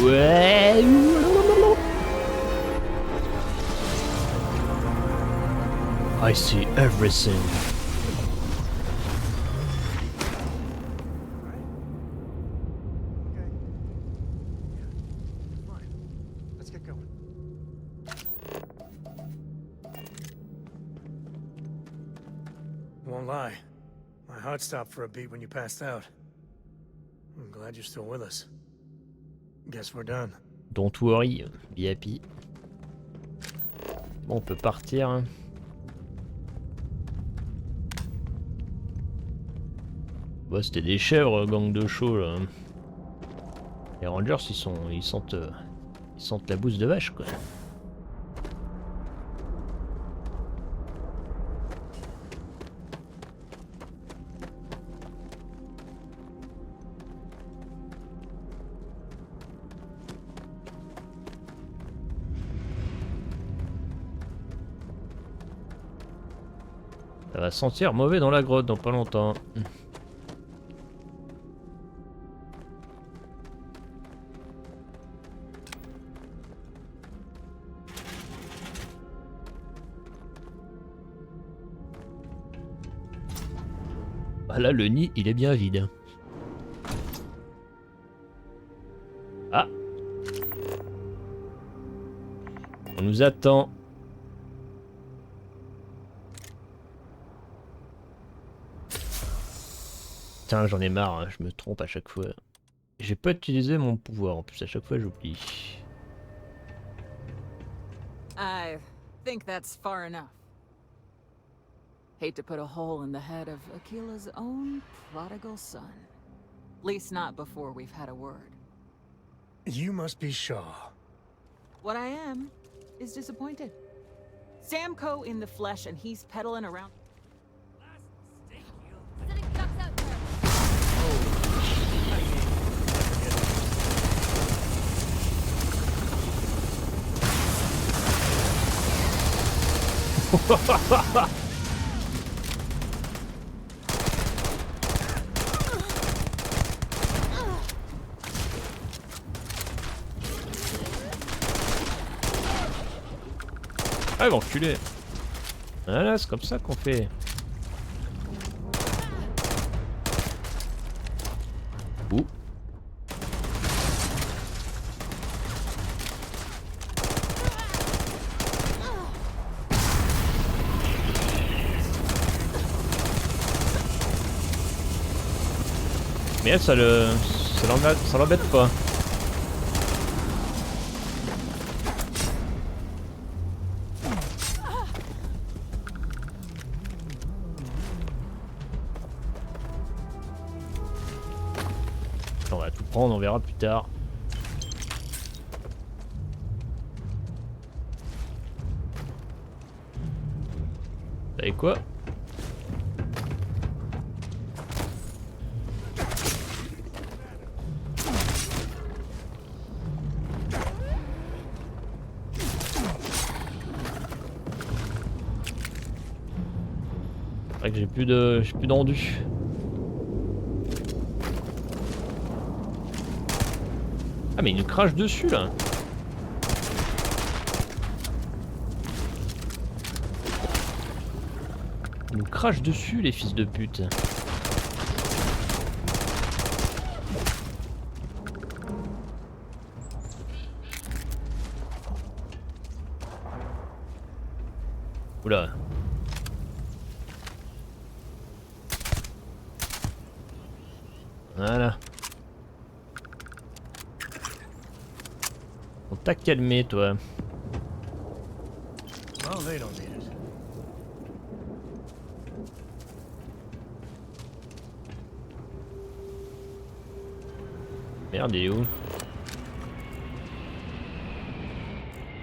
Ouais. I see everything.
Let's get going. Won't lie. My heart stopped for a beat when you passed out. I'm glad you're still with us. Guess we're done.
Don't worry, be happy. Bon, on peut partir. Hein. Bah, c'était des chèvres, gang de chauds là. Les Rangers, ils sentent la bouse de vache quoi. Ça va sentir mauvais dans la grotte dans pas longtemps. Ah là, le nid, il est bien vide. Ah. On nous attend. Putain, j'en ai marre, hein, je me trompe à chaque fois. J'ai pas utilisé mon pouvoir, en plus à chaque fois j'oublie.
I think that's far enough. Hate to put a hole in the head of Akila's own prodigal son. At least not before we've had a word.
You must be Shaw.
What I am is disappointed. Samco in the flesh and he's peddling around.
Ah, l'enculé. Voilà, c'est comme ça qu'on fait. Ouh. Mais elle, ça l'embête pas. On va tout prendre, on verra plus tard. Vous savez quoi ? C'est vrai que j'ai plus d'endu. Ah mais il nous crache dessus là. Il nous crache dessus les fils de pute. Oula. Voilà. On t'a calmé, toi.
Well, they don't need it.
Merde, il est où?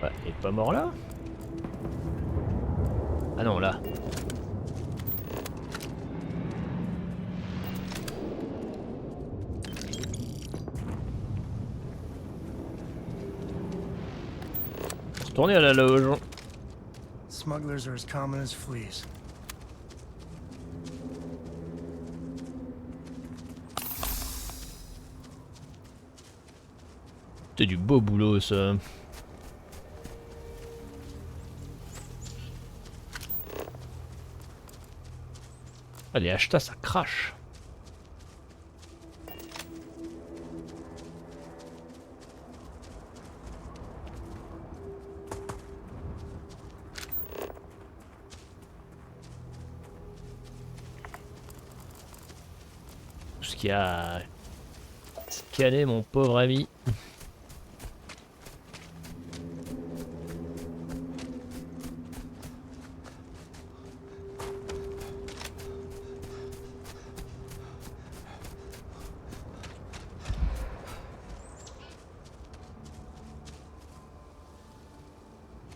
Ouais, il est pas mort là? Ah non, là. Retournez à la loge.
Smugglers are as common as fleas.
C'est du beau boulot ça. Allez, acheta, ça crache. Tout ce qu'il y a à scanner, mon pauvre ami.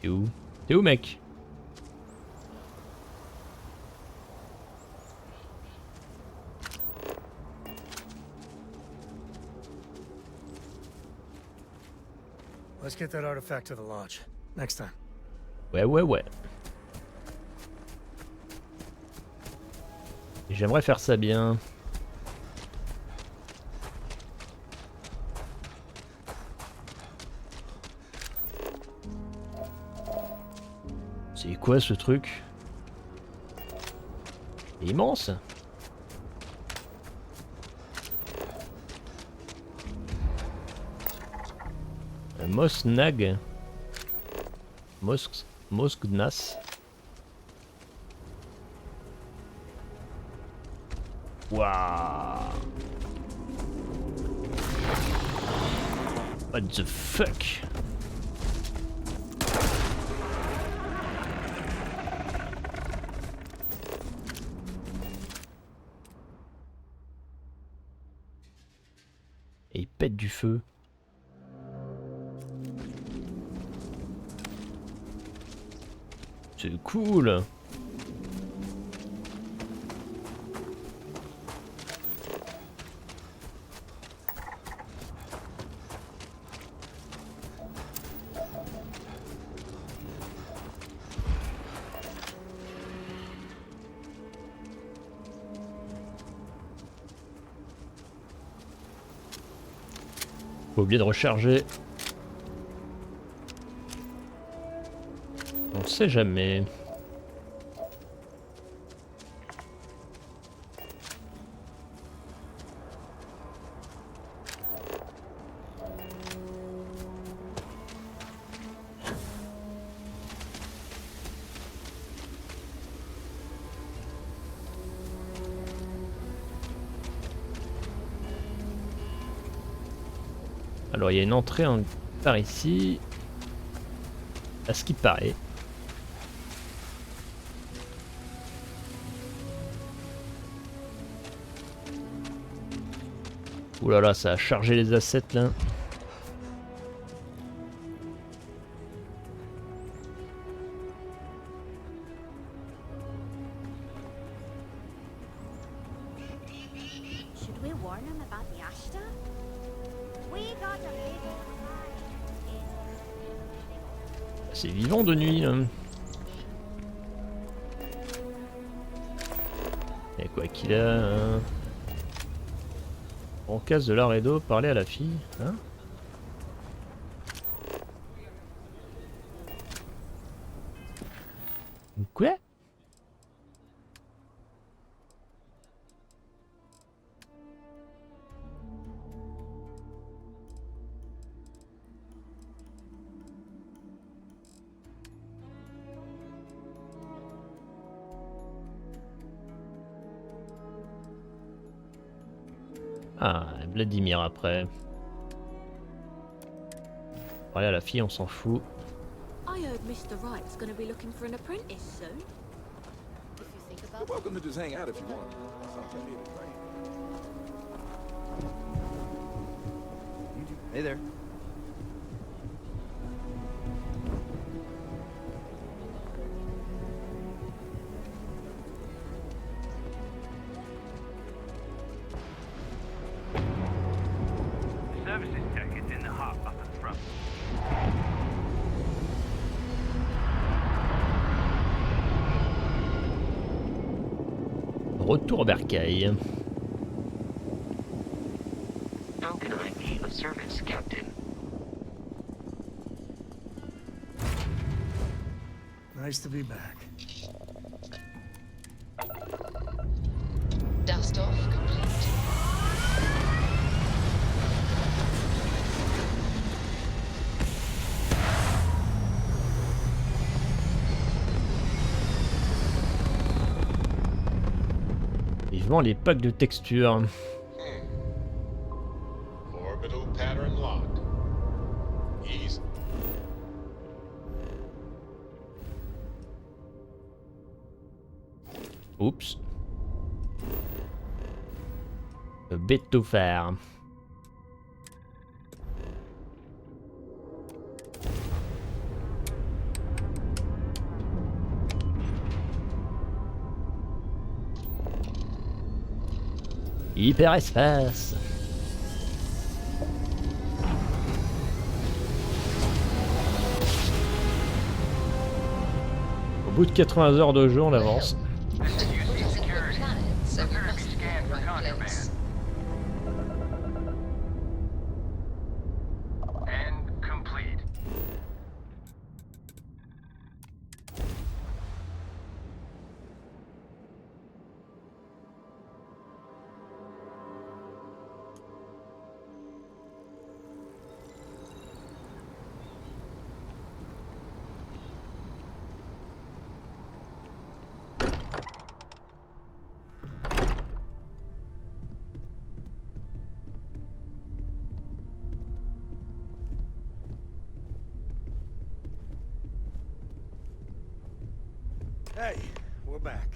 T'es où? T'es où, mec?
Let's get that artifact to the lodge. Next time.
Ouais, ouais, ouais. J'aimerais faire ça bien. C'est quoi ce truc? C'est immense. Un Mosnag. Mosknas. Waouh. What the fuck? Et il pète du feu. C'est cool. Pas oublier de recharger. On sait jamais. Alors il y a une entrée par ici, à ce qui paraît. Ouh là là, ça a chargé les assets là.
Should we warn him about the Ashta? We got a big
C'est vivant de nuit là. Et quoi qu'il a. En casse de Laredo, parler à la fille, hein? Quoi? Ah, Vladimir après. Parler à la fille, on s'en fout.
I heard Mr. Wright's gonna be looking for an apprentice soon. If you think about
You're welcome to just hang out if you want. Something need a drink.
Hey there.
Services tech is in the hut up at the front.
Retour Bercail.
How can I be of service, Captain?
Nice to be back.
Dust off complete.
Vivement les packs de textures.
Orbital pattern locked. Easy.
Oups. Bête tout faire. Hyperespace. Au bout de 80 heures de jeu, on avance.
Planets of
Hey, we're back.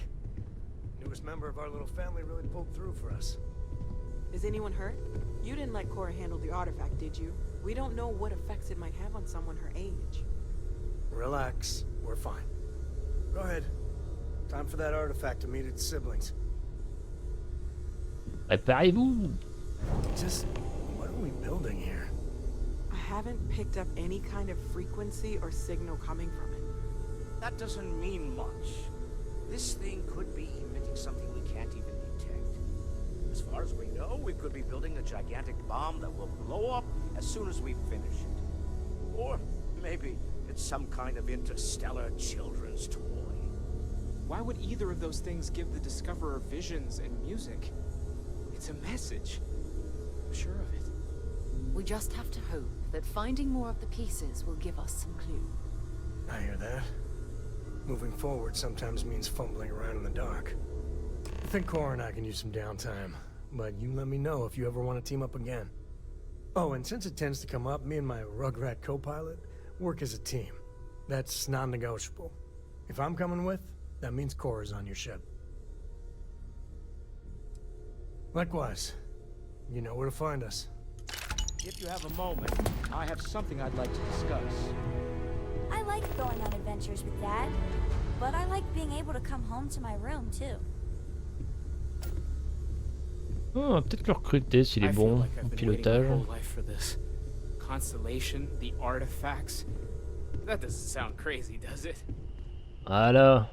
Newest member of our little family really pulled through for us.
Is anyone hurt? You didn't let Cora handle the artifact, did you? We don't know what effects it might have on someone her age.
Relax, we're fine. Go ahead. Time for that artifact to meet its siblings.
Préparez-vous.
Just, what are we building here?
I haven't picked up any kind of frequency or signal coming from it.
That doesn't mean much. This thing could be emitting something we can't even detect. As far as we know, we could be building a gigantic bomb that will blow up as soon as we finish it. Or maybe it's some kind of interstellar children's toy.
Why would either of those things give the Discoverer visions and music? It's a message. I'm sure of it.
We just have to hope that finding more of the pieces will give us some clue.
I hear that. Moving forward sometimes means fumbling around in the dark. I think Cora and I can use some downtime, but you let me know if you ever want to team up again. Oh, and since it tends to come up, me and my Rugrat co-pilot work as a team. That's non-negotiable. If I'm coming with, that means Cora's on your ship. Likewise, you know where to find us.
If you have a moment, I have something I'd like to discuss.
I like going on adventures with Dad, but I like being able to come home to my room too.
Oh, on va peut-être le recruter s'il est bon en pilotage.
Constellation, the artifacts. That doesn't sound crazy, does it?
Voilà.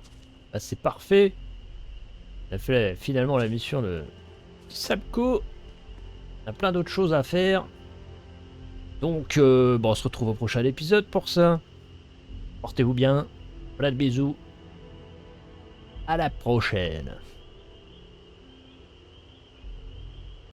Bah, c'est parfait. On a fait finalement la mission de Sapko. On a plein d'autres choses à faire. Donc, bon, on se retrouve au prochain épisode pour ça. Portez-vous bien. Voilà de bisous. À la prochaine.